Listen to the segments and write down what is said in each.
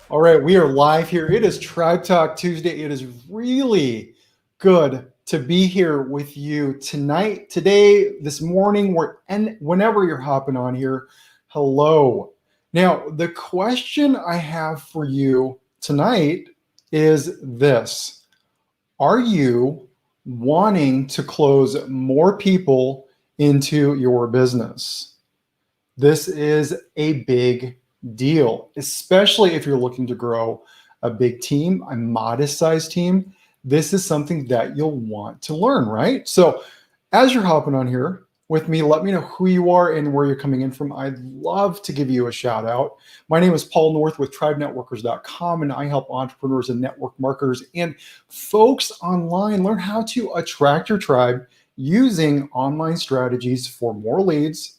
All right, we are live here. It is Tribe Talk Tuesday. It is really good to be here with you tonight, today, this morning, and whenever you're hopping on here. Hello. Now, the question I have for you tonight is this: are you wanting to close more people into your business? This is a big deal, especially if you're looking to grow a big team, a modest sized team. This is something that you'll want to learn, right? So, as you're hopping on here with me, let me know who you are and where you're coming in from. I'd love to give you a shout out. My name is Paul North with TribeNetworkers.com, and I help entrepreneurs and network marketers and folks online learn how to attract your tribe using online strategies for more leads,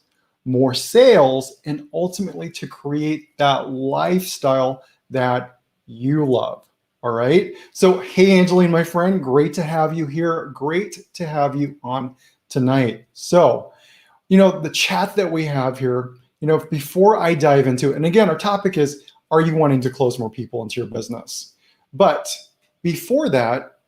more sales, and ultimately to create that lifestyle that you love. All right. So, hey, Angeline, my friend, great to have you here. Great to have you on tonight. So, the chat that we have here, before I dive into it, and again, our topic is, are you wanting to close more people into your business? But before that,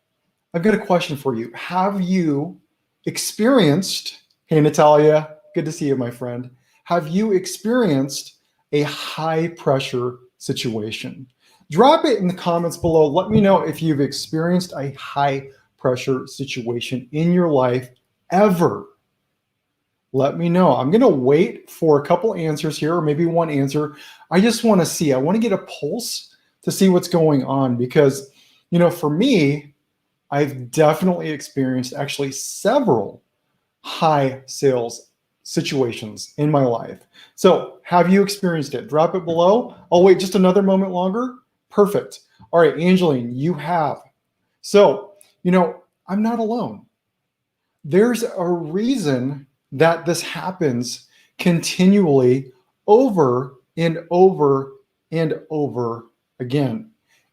I've got a question for you. Have you experienced, hey, Natalia, good to see you, my friend. Have you experienced a high pressure situation? Drop it in the comments below. Let me know if you've experienced a high pressure situation in your life ever. Let me know. I'm going to wait for a couple answers here, or maybe one answer. I just want to see, I want to get a pulse to see what's going on because, for me, I've definitely experienced actually several high sales situations in my life. So, have you experienced it? Drop it below. I'll wait just another moment longer. Perfect. All right, Angeline, you have. So, I'm not alone. There's a reason that this happens continually over and over and over again.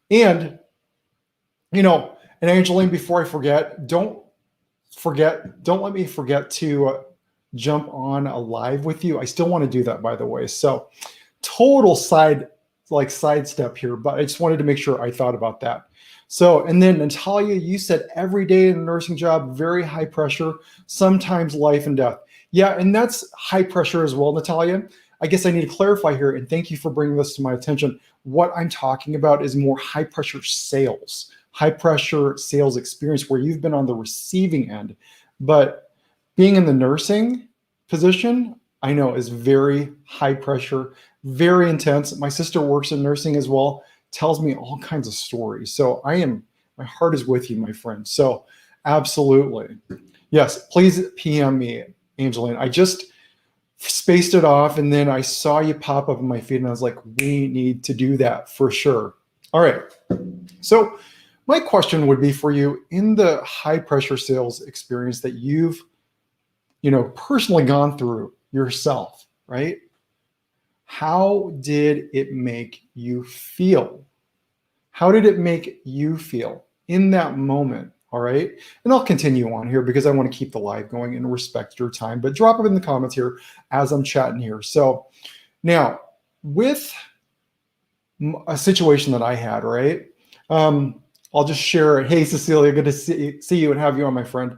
And, and Angeline, before I forget, don't let me forget to jump on a live with you. I still want to do that, by the way. So total sidestep here, but I just wanted to make sure I thought about that. So, and then Natalia, you said every day in a nursing job, very high pressure, sometimes life and death. Yeah, and that's high pressure as well, Natalia. I guess I need to clarify here, and thank you for bringing this to my attention. What I'm talking about is more high pressure sales, high pressure sales experience where you've been on the receiving end. But being in the nursing position, I know is very high pressure, very intense. My sister works in nursing as well, tells me all kinds of stories. So my heart is with you, my friend. So absolutely. Yes, please PM me, Angeline. I just spaced it off and then I saw you pop up in my feed and I was like, we need to do that for sure. All right. So my question would be for you in the high pressure sales experience that you've, personally gone through yourself, right? How did it make you feel? How did it make you feel in that moment? All right. And I'll continue on here because I want to keep the live going and respect your time, but drop it in the comments here as I'm chatting here. So now with a situation that I had, right? I'll just share it. Hey, Cecilia, good to see you and have you on, my friend.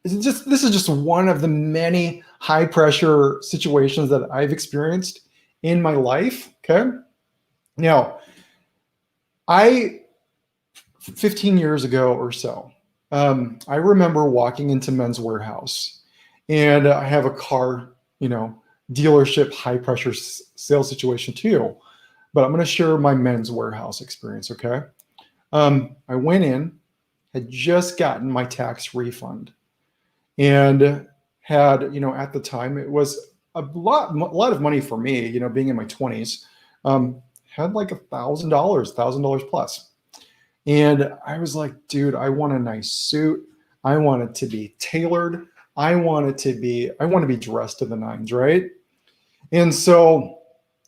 This is just one of the many high pressure situations that I've experienced in my life. Okay. Now, 15 years ago or so, I remember walking into Men's Warehouse and I have a car, dealership high pressure sales situation too, but I'm going to share my Men's Warehouse experience. Okay. I went in, had just gotten my tax refund and had, at the time it was a lot of money for me, being in my 20s, had like $1,000 plus. And I was like, dude, I want a nice suit. I want it to be tailored. I want to be dressed to the nines, right? And so,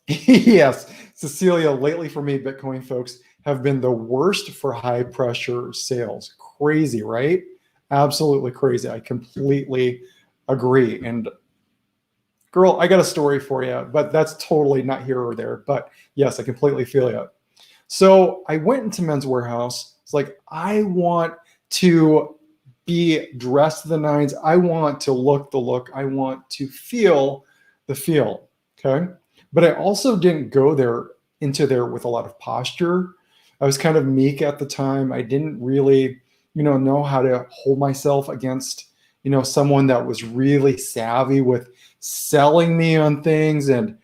yes, Cecilia, lately for me, Bitcoin folks have been the worst for high pressure sales. Crazy, right? Absolutely crazy. I completely agree. And Girl, I got a story for you, but that's totally not here or there. But yes, I completely feel you. So I went into Men's Warehouse. It's like, I want to be dressed to the nines. I want to look the look. I want to feel the feel. Okay. But I also didn't go into there with a lot of posture. I was kind of meek at the time. I didn't really, know how to hold myself against, someone that was really savvy with selling me on things and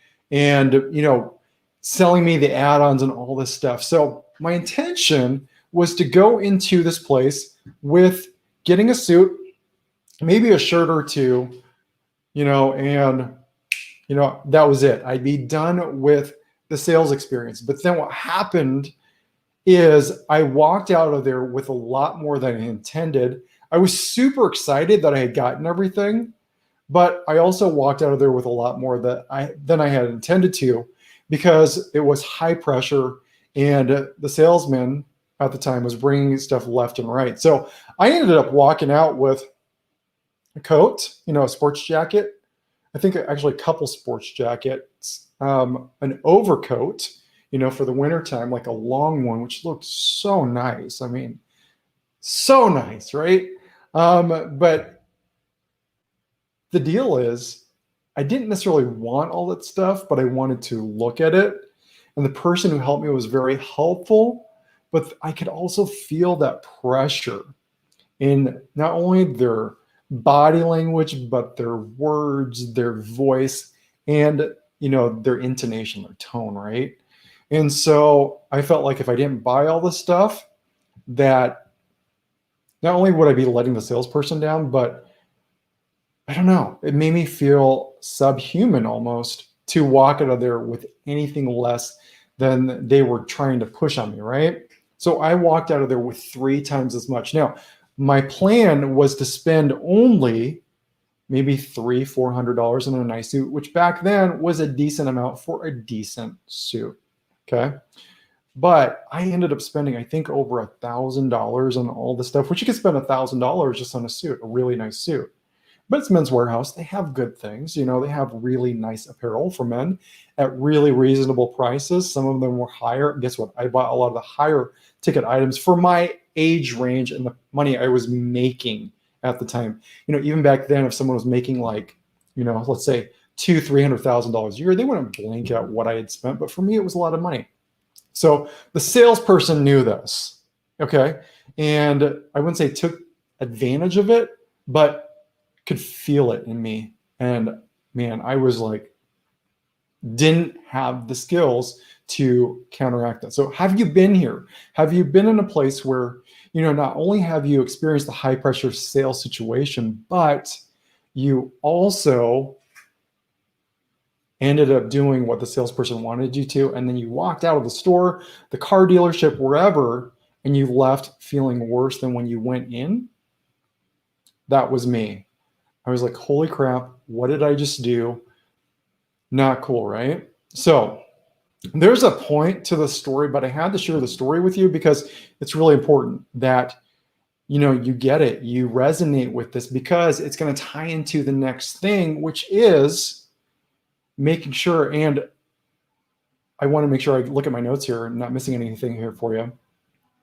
selling me the add-ons and all this stuff. So my intention was to go into this place with getting a suit, maybe a shirt or two, and that was it. I'd be done with the sales experience. But then what happened is I walked out of there with a lot more than I intended. I was super excited that I had gotten everything, but I also walked out of there with a lot more than I had intended to, because it was high pressure and the salesman at the time was bringing stuff left and right. So I ended up walking out with a coat, a sports jacket. I think actually a couple sports jackets, an overcoat, for the wintertime, like a long one, which looked so nice. I mean, so nice, right? But the deal is, I didn't necessarily want all that stuff, but I wanted to look at it. And the person who helped me was very helpful, but I could also feel that pressure in not only their body language, but their words, their voice, and their intonation, their tone, right? And so I felt like if I didn't buy all this stuff, that not only would I be letting the salesperson down, but I don't know, it made me feel subhuman almost to walk out of there with anything less than they were trying to push on me, right? So I walked out of there with 3 times as much. Now, my plan was to spend only maybe $300-400 in a nice suit, which back then was a decent amount for a decent suit. Okay. But I ended up spending, I think, over $1,000 on all the stuff, which you could spend $1,000 just on a suit, a really nice suit. But it's Men's Warehouse. They have good things. They have really nice apparel for men at really reasonable prices. Some of them were higher. Guess what? I bought a lot of the higher ticket items for my age range and the money I was making at the time. Even back then, if someone was making like, let's say $200,000-300,000 a year, they wouldn't blink at what I had spent. But for me, it was a lot of money. So the salesperson knew this. Okay. And I wouldn't say took advantage of it, but could feel it in me. And man, I was like, didn't have the skills to counteract that. So have you been here? Have you been in a place where, not only have you experienced the high pressure sales situation, but you also ended up doing what the salesperson wanted you to, and then you walked out of the store, the car dealership, wherever, and you left feeling worse than when you went in? That was me. I was like, holy crap, what did I just do? Not cool, right? So there's a point to the story, but I had to share the story with you because it's really important that you get it, you resonate with this, because it's going to tie into the next thing, which is making sure, and I want to make sure I look at my notes here, I'm not missing anything here for you.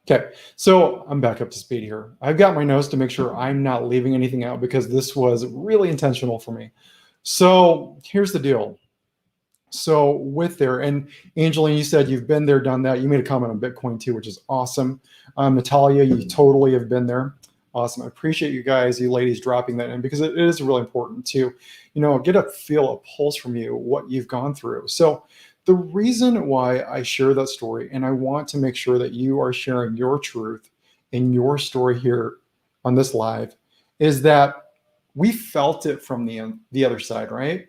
Okay, so I'm back up to speed here. I've got my notes to make sure I'm not leaving anything out, because this was really intentional for me. So here's the deal. So with there, and Angeline, you said you've been there, done that. You made a comment on Bitcoin too, which is awesome. Natalia, you totally have been there. Awesome. I appreciate you guys, you ladies, dropping that in, because it is really important to, get a feel, a pulse from you, what you've gone through. So the reason why I share that story, and I want to make sure that you are sharing your truth and your story here on this live, is that we felt it from the other side, right?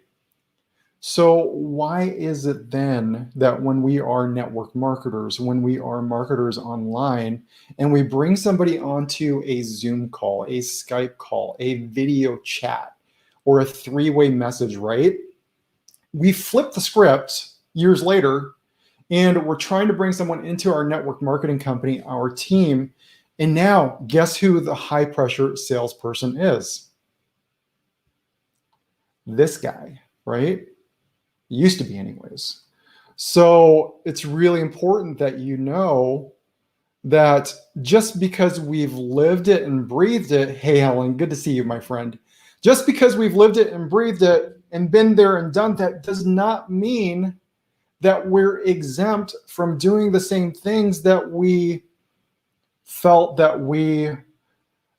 So why is it then that when we are network marketers, when we are marketers online, and we bring somebody onto a Zoom call, a Skype call, a video chat, or a 3-way message, right? We flip the script years later, and we're trying to bring someone into our network marketing company, our team, and now guess who the high pressure salesperson is? This guy. right? It used to be anyways. So it's really important that you know that just because we've lived it and breathed it, hey, Helen, good to see you, my friend. Just because we've lived it and breathed it and been there and done that does not mean that we're exempt from doing the same things that we felt that we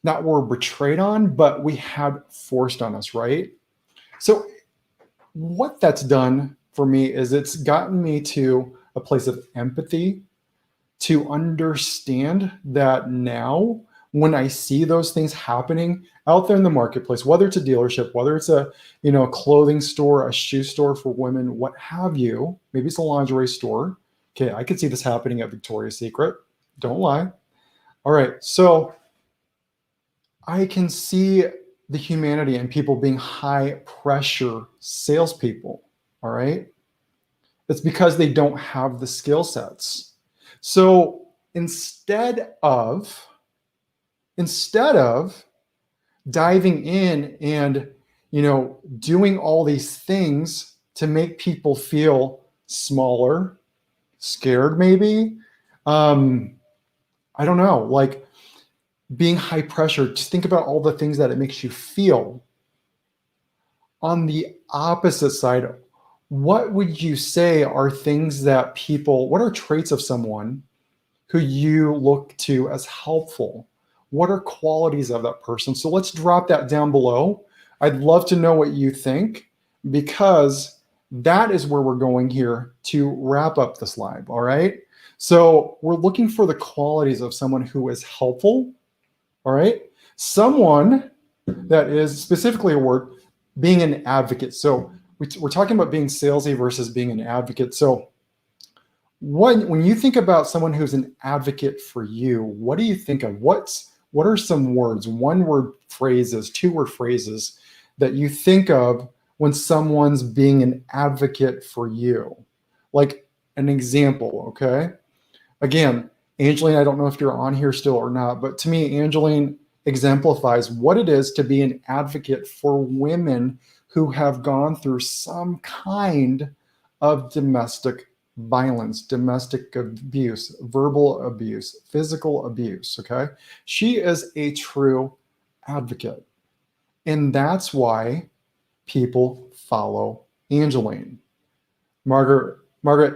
not were betrayed on, but we had forced on us, right? So, what that's done for me is it's gotten me to a place of empathy to understand that now when I see those things happening out there in the marketplace, whether it's a dealership, whether it's a a clothing store, a shoe store for women, what have you, maybe it's a lingerie store. Okay, I could see this happening at Victoria's Secret. Don't lie. All right, so I can see the humanity in people being high pressure salespeople. All right, it's because they don't have the skill sets. So instead of diving in and doing all these things to make people feel smaller, scared maybe, I don't know, like being high pressure, just think about all the things that it makes you feel. On the opposite side, what would you say are things that people, what are traits of someone who you look to as helpful? What are qualities of that person? So let's drop that down below. I'd love to know what you think, because that is where we're going here to wrap up this live. All right. So we're looking for the qualities of someone who is helpful. All right. Someone that is specifically a word, being an advocate. So we're talking about being salesy versus being an advocate. So when you think about someone who's an advocate for you, what do you think of? What are some words, one word phrases, two word phrases that you think of when someone's being an advocate for you? Like an example, okay? Again, Angeline, I don't know if you're on here still or not, but to me, Angeline exemplifies what it is to be an advocate for women who have gone through some kind of domestic violence, domestic abuse, verbal abuse, physical abuse. Okay. She is a true advocate. And that's why people follow Angeline. Margaret,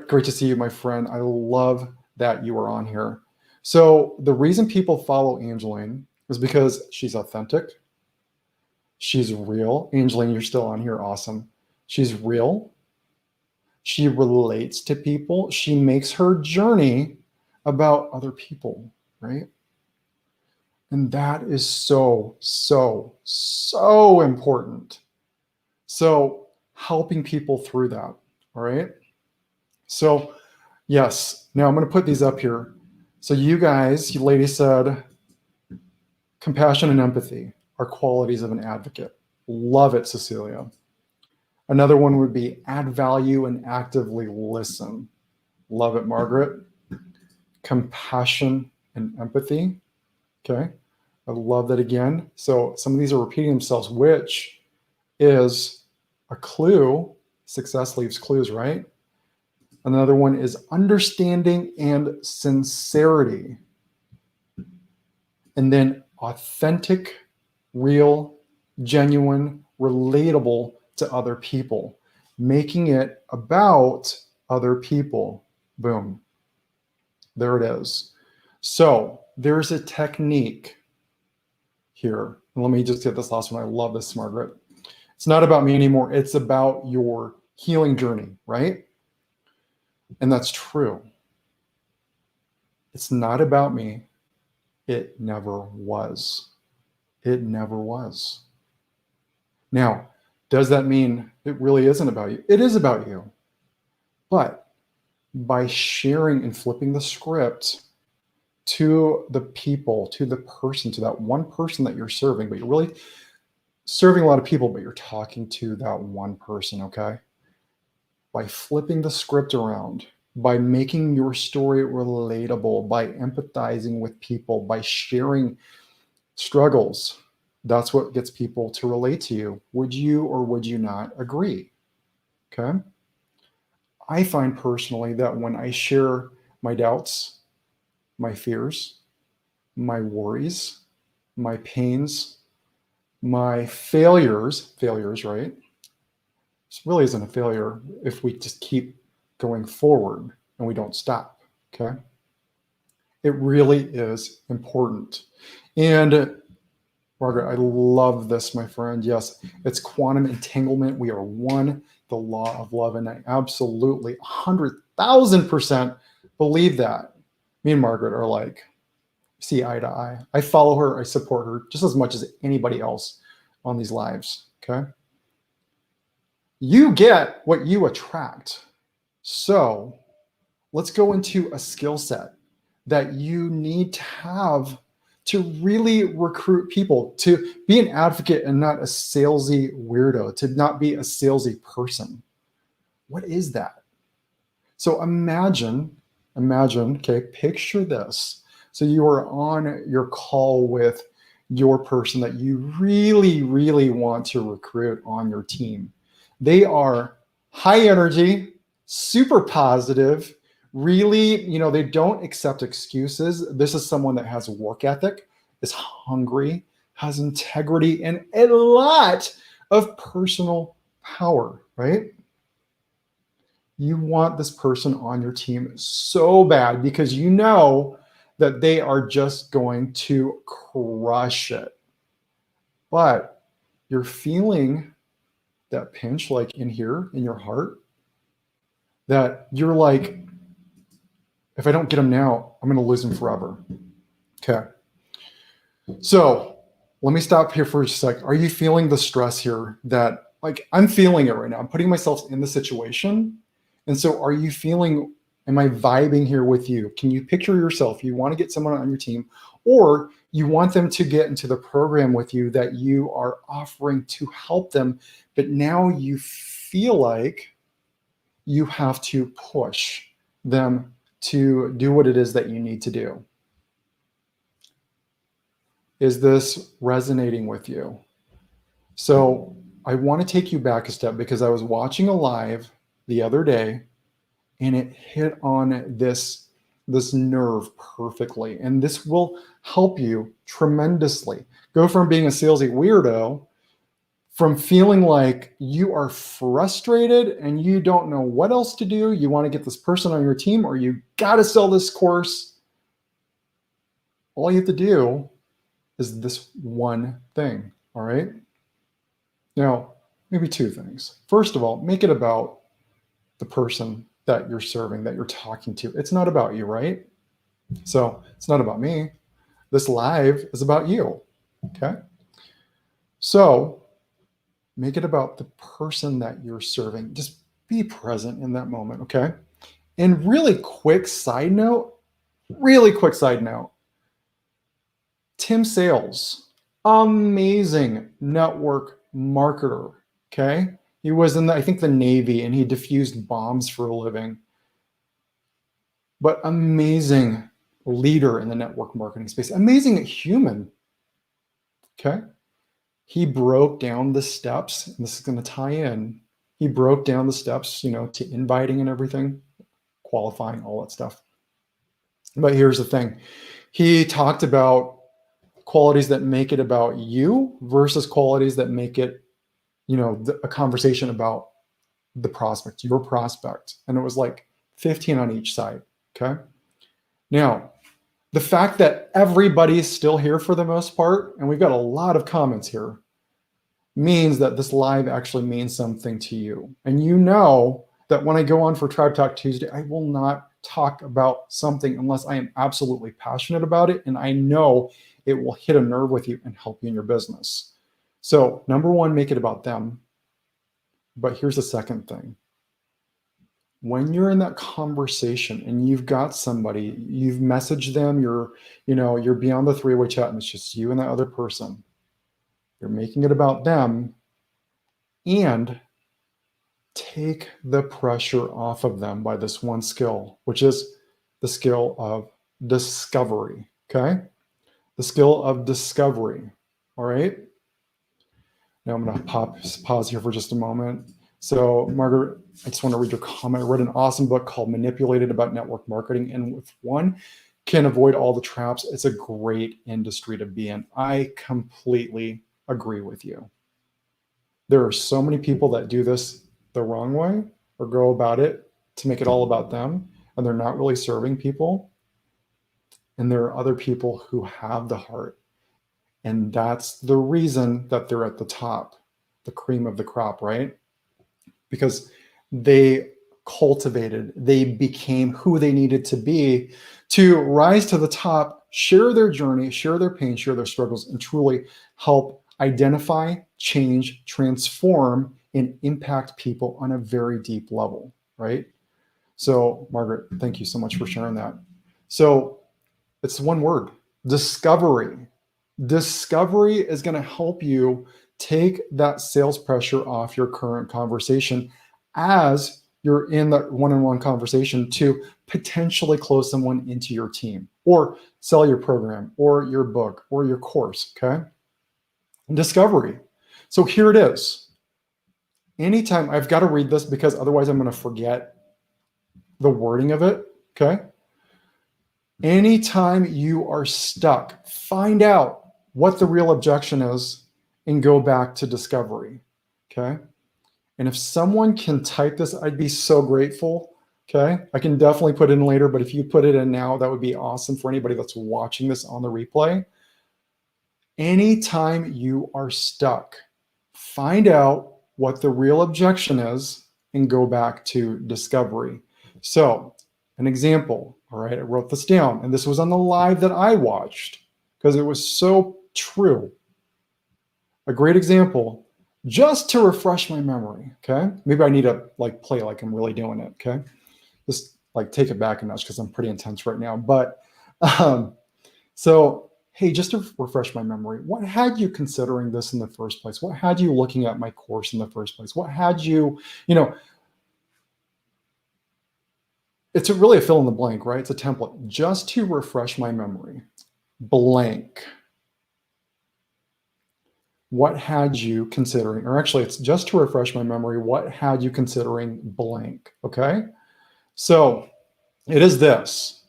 great to see you, my friend. I love that you are on here. So the reason people follow Angeline is because she's authentic. She's real. Angeline, you're still on here. Awesome. She's real. She relates to people. She makes her journey about other people, right? And that is so, so, so important. So helping people through that, all right? So yes, now I'm going to put these up here. So you guys, you ladies said compassion and empathy are qualities of an advocate. Love it, Cecilia. Another one would be add value and actively listen. Love it, Margaret. Compassion and empathy. Okay. I love that again. So some of these are repeating themselves, which is a clue. Success leaves clues, right? Another one is understanding and sincerity. And then authentic, real, genuine, relatable to other people, making it about other people. Boom. There it is. So there's a technique here. Let me just get this last one. I love this, Margaret. It's not about me anymore. It's about your healing journey, right? And that's true. It's not about me. It never was. It never was. Now, does that mean it really isn't about you? It is about you. But by sharing and flipping the script to the people, to the person, to that one person that you're serving, but you're really serving a lot of people, but you're talking to that one person, okay? By flipping the script around, by making your story relatable, by empathizing with people, by sharing struggles, that's what gets people to relate to you. Would you or would you not agree? Okay. I find personally that when I share my doubts, my fears, my worries, my pains, my failures, right? This really isn't a failure if we just keep going forward and we don't stop. Okay. It really is important. And Margaret, I love this, my friend. Yes, it's quantum entanglement. We are one, the law of love. And I absolutely 100,000% believe that. Me and Margaret are like, see eye to eye. I follow her, I support her just as much as anybody else on these lives. Okay. You get what you attract. So let's go into a skill set that you need to have to really recruit people, to be an advocate and not a salesy weirdo, to not be a salesy person. What is that? So imagine, okay, picture this. So you are on your call with your person that you really, really want to recruit on your team. They are high energy, super positive, really, they don't accept excuses. This is someone that has work ethic, is hungry, has integrity, and a lot of personal power, right? You want this person on your team so bad because you know that they are just going to crush it. But you're feeling that pinch like in here in your heart that you're like, if I don't get him now, I'm going to lose him forever. Okay. So let me stop here for a sec. Are you feeling the stress here that like I'm feeling it right now? I'm putting myself in the situation. And so are you feeling, am I vibing here with you? Can you picture yourself? You want to get someone on your team or you want them to get into the program with you that you are offering to help them. But now you feel like you have to push them to do what it is that you need to do. Is this resonating with you? So I want to take you back a step because I was watching a live the other day and it hit on this nerve perfectly. And this will help you tremendously. Go from being a salesy weirdo, from feeling like you are frustrated and you don't know what else to do. You want to get this person on your team or you got to sell this course. All you have to do is this one thing. All right. Now, maybe two things. First of all, make it about the person that you're serving, that you're talking to. It's not about you, right? So it's not about me. This live is about you. Okay. So make it about the person that you're serving. Just be present in that moment. Okay. And really quick side note, Tim Sales, amazing network marketer. Okay. He was in I think the Navy and he diffused bombs for a living. But amazing leader in the network marketing space, amazing human. Okay. He broke down the steps, and this is going to tie in. He broke down the steps, to inviting and everything, qualifying, all that stuff. But here's the thing. He talked about qualities that make it about you versus qualities that make it, a conversation about the prospect, your prospect. And it was like 15 on each side. Okay. Now, the fact that everybody's still here for the most part, and we've got a lot of comments here, means that this live actually means something to you. And you know that when I go on for Tribe Talk Tuesday, I will not talk about something unless I am absolutely passionate about it. And I know it will hit a nerve with you and help you in your business. So number one, make it about them. But here's the second thing. When you're in that conversation and you've got somebody, you've messaged them, you're beyond the three-way chat and it's just you and that other person. You're making it about them and take the pressure off of them by this one skill, which is the skill of discovery. Okay. The skill of discovery. All right. Now I'm going to pause here for just a moment. So, Margaret, I just want to read your comment. I read an awesome book called Manipulated about network marketing. And if one can avoid all the traps, it's a great industry to be in. I completely agree with you. There are so many people that do this the wrong way or go about it to make it all about them, and they're not really serving people. And there are other people who have the heart. And that's the reason that they're at the top, the cream of the crop, right? Because they cultivated, they became who they needed to be to rise to the top, share their journey, share their pain, share their struggles, and truly help identify, change, transform, and impact people on a very deep level, right? So, Margaret, thank you so much for sharing that. So, it's one word: discovery. Discovery is going to help you take that sales pressure off your current conversation as you're in that one-on-one conversation to potentially close someone into your team or sell your program or your book or your course. Okay. Discovery. So here it is. Anytime, I've got to read this because otherwise I'm going to forget the wording of it. Okay. Anytime you are stuck, find out what the real objection is and go back to discovery. Okay. And if someone can type this, I'd be so grateful. Okay. I can definitely put it in later, but if you put it in now, that would be awesome for anybody that's watching this on the replay. Anytime you are stuck, find out what the real objection is and go back to discovery. So, an example, all right, I wrote this down, and this was on the live that I watched because it was so true. A great example, just to refresh my memory, okay? Maybe I need to like play like I'm really doing it, okay? Just like take it back a notch because I'm pretty intense right now. But so, hey, just to refresh my memory, what had you considering this in the first place? What had you looking at my course in the first place? What had you, it's really a fill in the blank, right? It's a template. Just to refresh my memory, blank. What had you considering, or actually it's just to refresh my memory, what had you considering blank, okay? So it is this,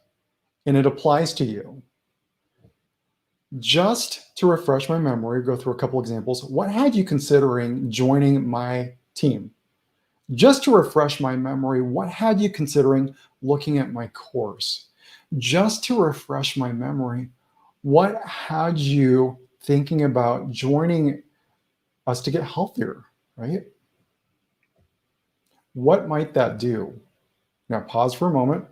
and it applies to you. Just to refresh my memory, go through a couple examples. What had you considering joining my team? Just to refresh my memory, what had you considering looking at my course? Just to refresh my memory, what had you thinking about joining us to get healthier, right? What might that do? Now, pause for a moment.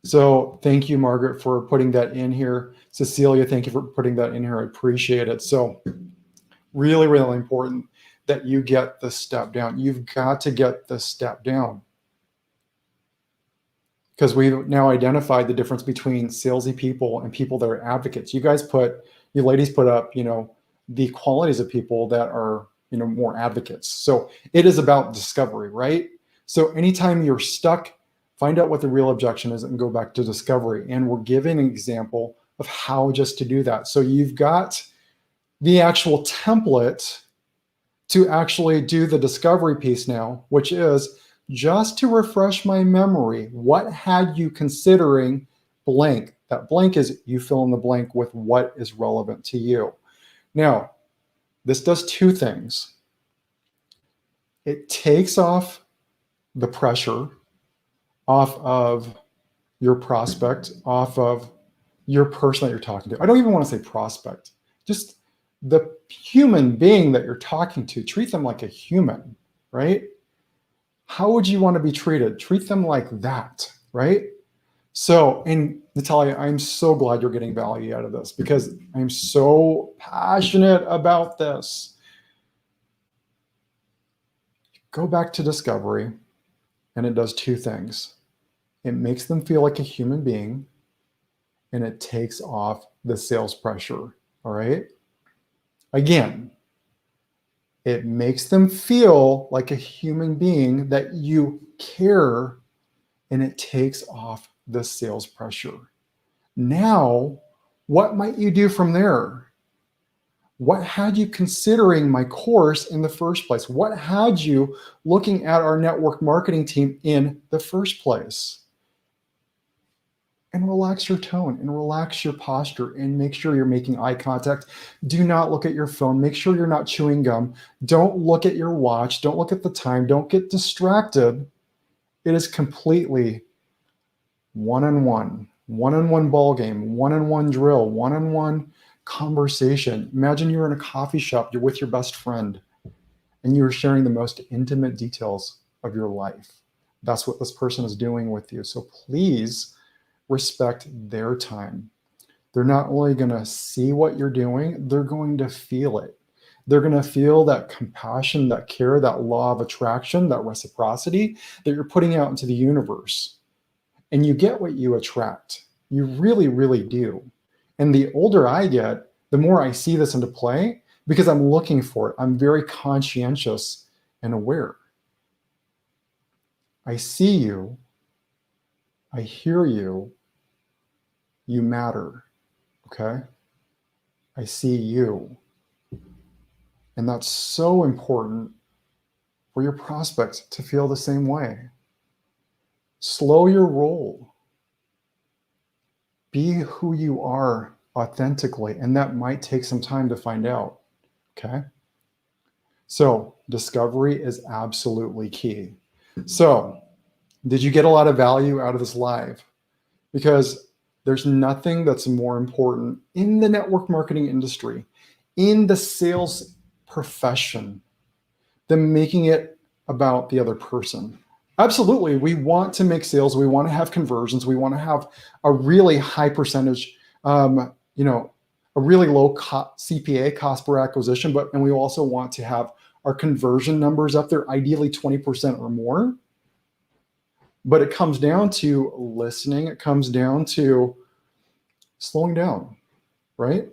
So thank you, Margaret, for putting that in here. Cecilia, thank you for putting that in here. I appreciate it. So really, really important that you get this step down. You've got to get this step down because we've now identified the difference between salesy people and people that are advocates. You ladies put up, the qualities of people that are, more advocates. So it is about discovery, right? So anytime you're stuck, find out what the real objection is and go back to discovery. And we're giving an example of how just to do that. So you've got the actual template to actually do the discovery piece now, which is just to refresh my memory, what had you considering blank? That blank is you fill in the blank with what is relevant to you. Now, this does two things. It takes off the pressure off of your prospect, off of your person that you're talking to. I don't even want to say prospect, just the human being that you're talking to. Treat them like a human, right? How would you want to be treated? Treat them like that, right? So, and Natalia, I'm so glad you're getting value out of this because I'm so passionate about this. Go back to discovery, and it does two things. It makes them feel like a human being, and it takes off the sales pressure, all right? Again, it makes them feel like a human being that you care, and it takes off the sales pressure. Now, what might you do from there? What had you considering my course in the first place? What had you looking at our network marketing team in the first place? And relax your tone and relax your posture and make sure you're making eye contact. Do not look at your phone. Make sure you're not chewing gum. Don't look at your watch. Don't look at the time. Don't get distracted. It is completely one-on-one ball game, one-on-one drill, one-on-one conversation. Imagine you're in a coffee shop, you're with your best friend, and you're sharing the most intimate details of your life. That's what this person is doing with you. So please respect their time. They're not only going to see what you're doing, they're going to feel it. They're going to feel that compassion, that care, that law of attraction, that reciprocity that you're putting out into the universe. And you get what you attract. You really, really do. And the older I get, the more I see this into play because I'm looking for it. I'm very conscientious and aware. I see you. I hear you. You matter. Okay? I see you. And that's so important for your prospects to feel the same way. Slow your roll. Be who you are authentically, and that might take some time to find out. Okay? So, discovery is absolutely key. So, did you get a lot of value out of this live? Because there's nothing that's more important in the network marketing industry, in the sales profession, than making it about the other person. Absolutely, we want to make sales. We want to have conversions. We want to have a really high percentage, a really low CPA, cost per acquisition, and we also want to have our conversion numbers up there, ideally 20% or more. But it comes down to listening. It comes down to slowing down, right?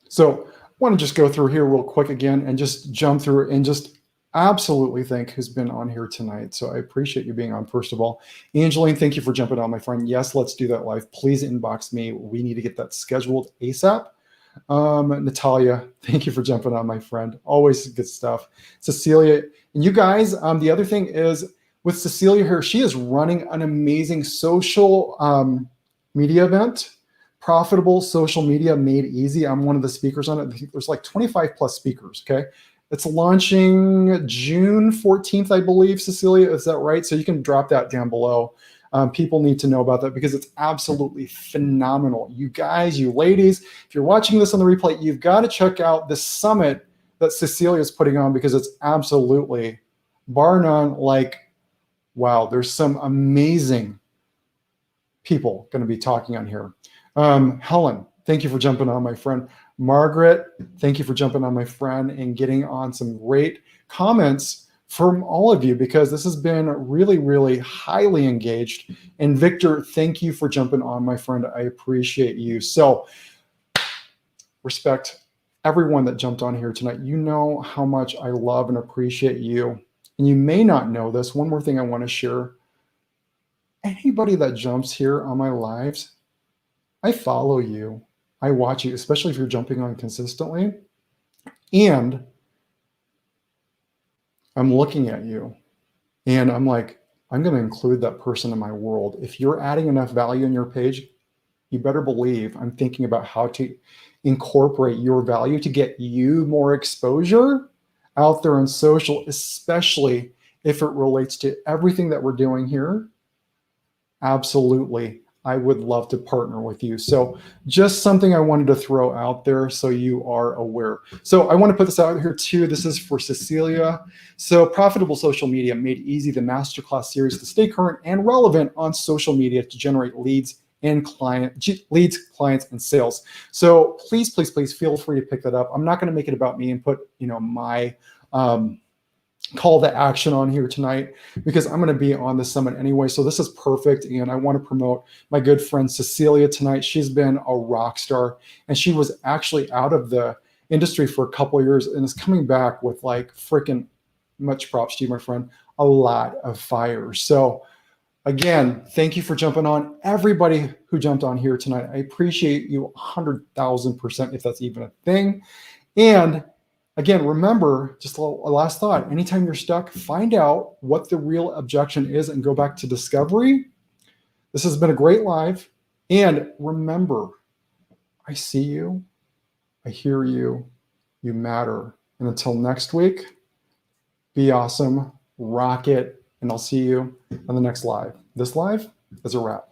So I want to just go through here real quick again and just jump through and just absolutely thank who's been on here tonight. So I appreciate you being on, first of all. Angeline, thank you for jumping on, my friend. Yes, let's do that live. Please inbox me. We need to get that scheduled ASAP. Natalia, thank you for jumping on, my friend. Always good stuff. Cecilia, and you guys, the other thing is with Cecilia here, she is running an amazing social media event. Profitable Social Media Made Easy. I'm one of the speakers on it. There's like 25 plus speakers, okay? It's launching June 14th, I believe, Cecilia, is that right? So you can drop that down below. People need to know about that because it's absolutely phenomenal. You guys, you ladies, if you're watching this on the replay, you've got to check out the summit that Cecilia is putting on because it's absolutely, bar none, like, wow, there's some amazing people going to be talking on here. Helen, thank you for jumping on, my friend. Margaret, thank you for jumping on, my friend, and getting on some great comments from all of you because this has been really, really highly engaged. And Victor, thank you for jumping on, my friend. I appreciate you. So respect everyone that jumped on here tonight. You know how much I love and appreciate you. And you may not know this. One more thing I want to share. Anybody that jumps here on my lives, I follow you. I watch you, especially if you're jumping on consistently. And I'm looking at you. And I'm like, I'm going to include that person in my world. If you're adding enough value in your page, you better believe I'm thinking about how to incorporate your value to get you more exposure out there on social, especially if it relates to everything that we're doing here. Absolutely. I would love to partner with you. So just something I wanted to throw out there so you are aware. So I want to put this out here too. This is for Cecilia. So Profitable Social Media Made Easy, the masterclass series to stay current and relevant on social media to generate leads, clients, and sales. So please, please, please feel free to pick that up. I'm not going to make it about me and put, my call to action on here tonight because I'm going to be on the summit anyway. So this is perfect. And I want to promote my good friend Cecilia tonight. She's been a rock star and she was actually out of the industry for a couple of years and is coming back with like freaking, much props to you, my friend, a lot of fire. So Again, thank you for jumping on. Everybody who jumped on here tonight, I appreciate you 100,000%, if that's even a thing. And again, remember, just a last thought, anytime you're stuck, find out what the real objection is and go back to discovery. This has been a great live. And remember, I see you, I hear you, you matter. And until next week, be awesome, rock it, and I'll see you on the next live. This live is a wrap.